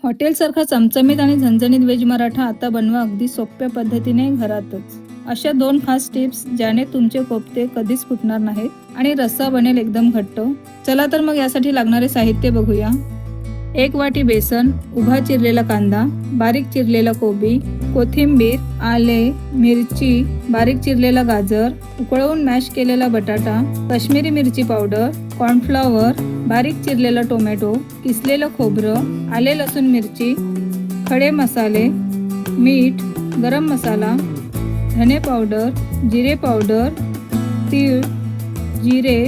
हॉटेलसारखा चमचमीत आणि झणझणीत व्हेज मराठा आता बनवा अगदी सोप्या पद्धतीने घरातच. अशा 2 खास टिप्स ज्याने तुमचे कोफ्ते कधीच फुटणार नाहीत आणि रस्सा बनेल एकदम घट्ट. चला तर मग यासाठी लागणारे साहित्य बघूया. 1 वाटी बेसन, उभा चिरलेला कांदा, बारीक चिरलेला कोबी, कोथिंबीर, आले, मिरची, बारीक चिरलेला गाजर, उकळवून मॅश केलेला बटाटा, काश्मीरी मिरची पावडर, कॉर्नफ्लॉवर, बारीक चिरलेला टोमॅटो, किसलेलं खोबरं, आले लसूण मिरची, खडे मसाले, मीठ, गरम मसाला, धने पावडर, जिरे पावडर, तीळ, जिरे,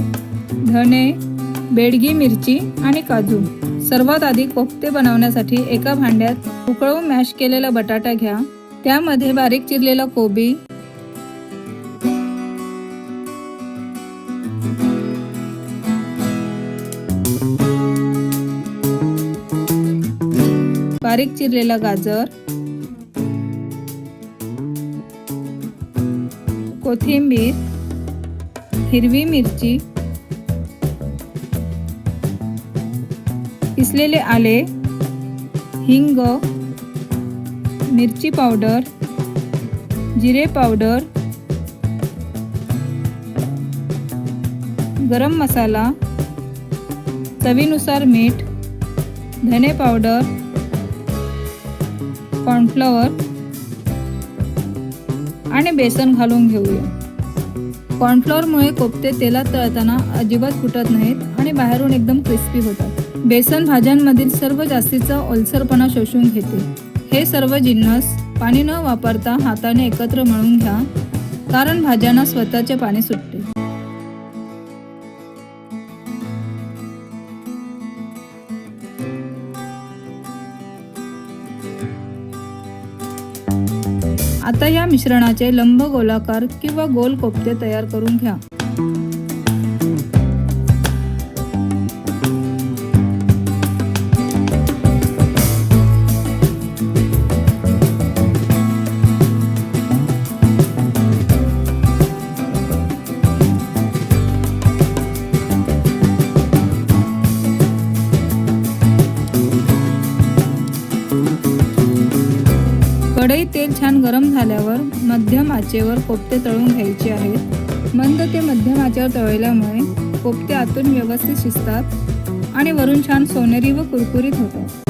धने, बेडगी मिरची आणि काजू. सर्वात आधी कोफ्ते बनवण्यासाठी एका भांड्यात उकळवून मॅश केलेला बटाटा घ्या. त्यामध्ये बारीक चिरलेला कोबी, बारीक चिरलेला गाजर, कोथिंबीर, हिरवी मिरची, किसलेले आले, हिंग, मिरची पावडर, जिरे पावडर, गरम मसाला, चवीनुसार मीठ, धने पावडर, कॉर्नफ्लॉवर आणि बेसन घालून घेऊया. कॉर्नफ्लॉवरमुळे कोफ्ते तेलात तळताना अजिबात फुटत नाहीत आणि बाहेरून एकदम क्रिस्पी होतात. बेसन भाज्यांमधील सर्व जास्तीचा ओलसरपणा शोषून घेते. हे सर्व जिन्नस पाणी न वापरता हाताने एकत्र मळून घ्या, कारण भाज्यांना स्वतःचे पाणी सुटते. आता या मिश्रणाचे लंब, गोलाकार किंवा गोल कोफ्ते तयार करून घ्या. कढईत तेल छान गरम झाल्यावर मध्यम आचेवर कोफ्ते तळून घ्यायचे आहेत. मंद ते मध्यम आचेवर तळल्यामुळे कोफ्ते आतून व्यवस्थित शिजतात आणि वरून छान सोनेरी व कुरकुरीत होतात.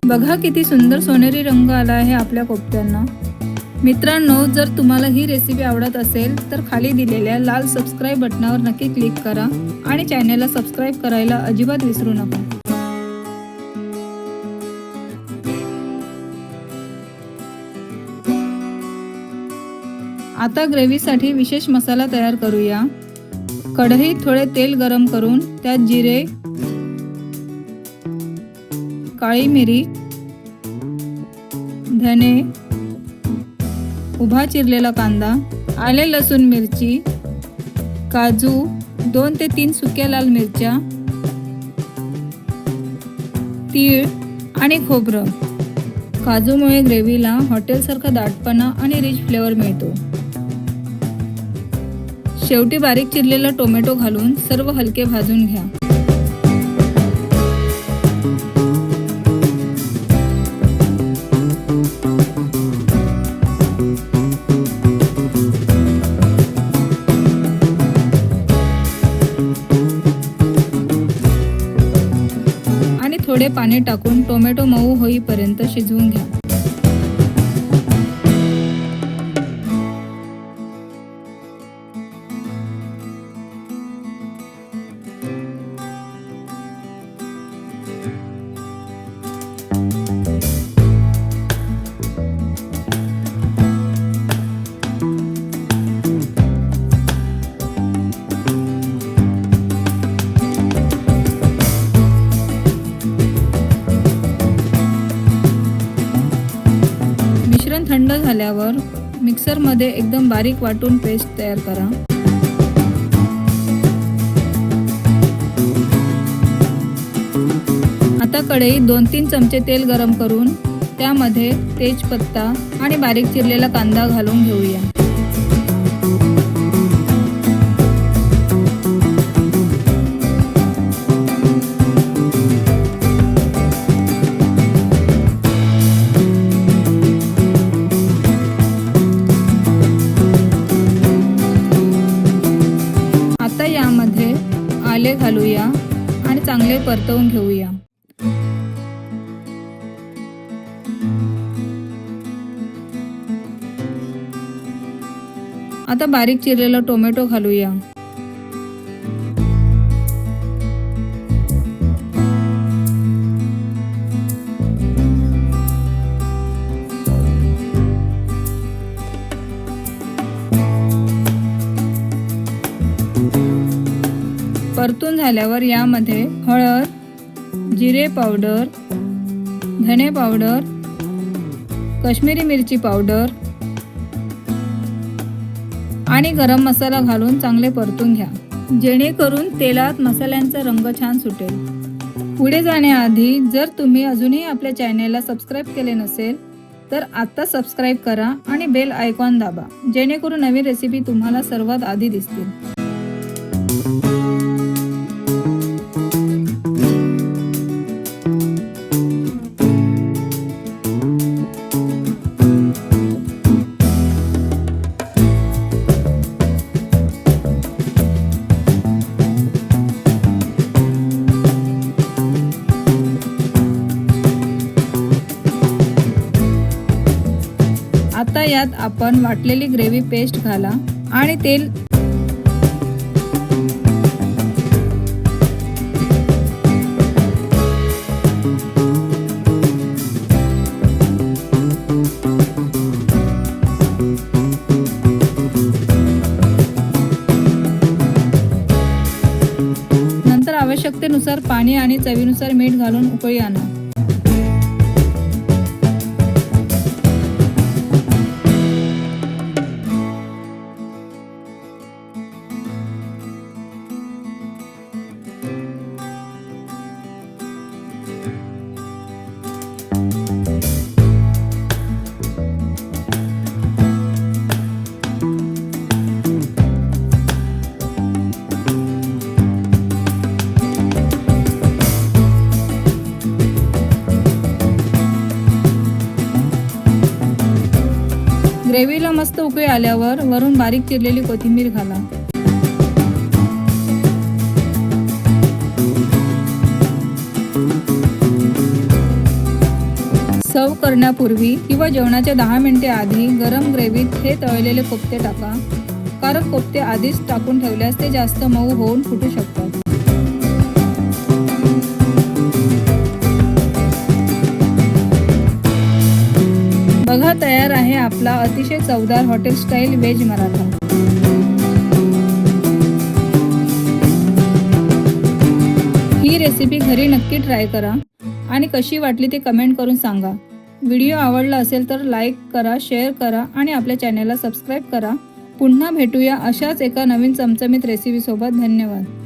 बघा किती सुंदर सोनेरी रंग आला आहे आपल्या कोफ्त्यांना. मित्रांनो, जर तुम्हाला ही रेसिपी आवडत असेल तर खाली दिलेल्या लाल सबस्क्राईब बटनावर नक्की क्लिक करा आणि चॅनलला सबस्क्राईब करायला अजिबात विसरू नका. आता ग्रेव्हीसाठी विशेष मसाला तयार करूया. कढईत थोडे तेल गरम करून त्यात जिरे, काळी मिरी, धने, उभा चिरलेला कांदा, आले लसूण मिरची, काजू, 2 ते 3 सुक्या लाल मिरच्या, तीळ आणि खोबरं. काजूमुळे ग्रेव्हीला हॉटेलसारखा दाटपणा आणि रिच फ्लेवर मिळतो. शेवटी बारीक चिरलेला टोमॅटो घालून सर्व हलके भाजून घ्या. आणि थोडे पाणी टाकून टोमॅटो मऊ होईपर्यंत शिजवून घ्या. झाल्यावर मिक्सरमध्ये एकदम बारीक वाटून पेस्ट तयार करा। आता कढईत 2-3 चमचे तेल गरम करून त्यामध्ये तेजपत्ता आणि बारीक चिरलेला कांदा घालून घेऊया। आता यामध्ये आले घालूया आणि चांगले परतवून घेऊया। आता बारीक चिरलेला टोमॅटो घालूया। परतून झाल्यावर यामध्ये हळद, जिरे पावडर, धने पावडर, काश्मीरी मिरची पावडर आणि गरम मसाला घालून चांगले परतून घ्या, जेणेकरून तेलात मसाल्यांचा रंग छान सुटेल। पुढे जाण्याआधी जर तुम्ही अजूनही आपल्या चॅनेलला सबस्क्राईब केले नसेल तर आता सबस्क्राईब करा आणि बेल आयकॉन दाबा, जेणेकरून नवीन रेसिपी तुम्हाला सर्वात आधी दिसतील। आता यात आपण वाटलेली ग्रेव्ही पेस्ट घाला आणि तेल नंतर आवश्यकतेनुसार पाणी आणि चवीनुसार मीठ घालून उकळी आणा। ग्रेव्हीला मस्त उकळी आल्यावर वरून बारीक चिरलेली कोथिंबीर घाला। सर्व करण्यापूर्वी किंवा जेवणाच्या 10 मिनिटे आधी गरम ग्रेव्हीत हे तळलेले कोफ्ते टाका, कारण कोफ्ते आधीच टाकून ठेवल्यास ते जास्त मऊ होऊन फुटू शकतात। बघा, तयार आहे आपला अतिशय चवदार हॉटेल स्टाईल व्हेज मराठा। ही रेसिपी घरी नक्की ट्राय करा आणि कशी वाटली ते कमेंट करून सांगा। व्हिडिओ आवडला असेल तर लाईक करा, शेअर करा आणि आपल्या चॅनेलला सबस्क्राईब करा। पुन्हा भेटूया अशाच एका नवीन चमचमीत रेसिपी सोबत। धन्यवाद।